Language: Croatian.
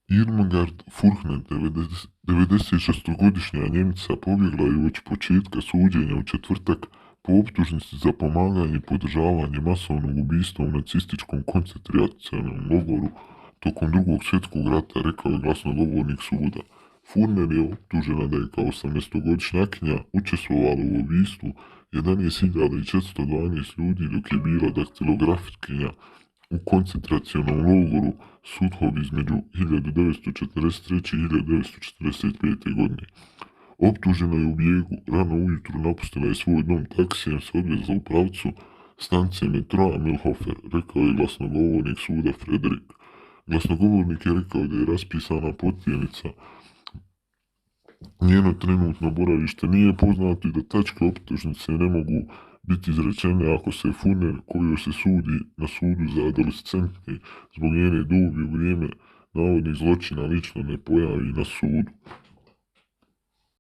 Irmgard Furchner, 96-godišnja Njemica, pobjegla je uoči početka suđenja u četvrtak po optužnici za pomaganje i podržavanje masovnog ubistva u nacističkom koncentracionom logoru tokom Drugog svjetskog rata, rekao je glasnogovornik suda. Furner je optužena da je kao 18-godišnjakinja učestvovala u ubistvu 11.412 ljudi dok je bila daktilografkinja u koncentracionom logoru Sudhov između 1943. i 1945. godine. Optužena je u bijegu, rano ujutru napustila je svoj dom taksijem, se odvezla u pravcu stanice metroa Milhofer, rekao je glasnogovornik suda Frederik. Glasnogovornik je rekao da je raspisana potjernica. Njeno trenutno boravište nije poznato i da tačke optužnice ne mogu biti izrečene ako se Furner, kojoj se sudi na sudu za adolescentni zbog njene dobi u vrijeme navodnih zločina, lično ne pojavi na sudu.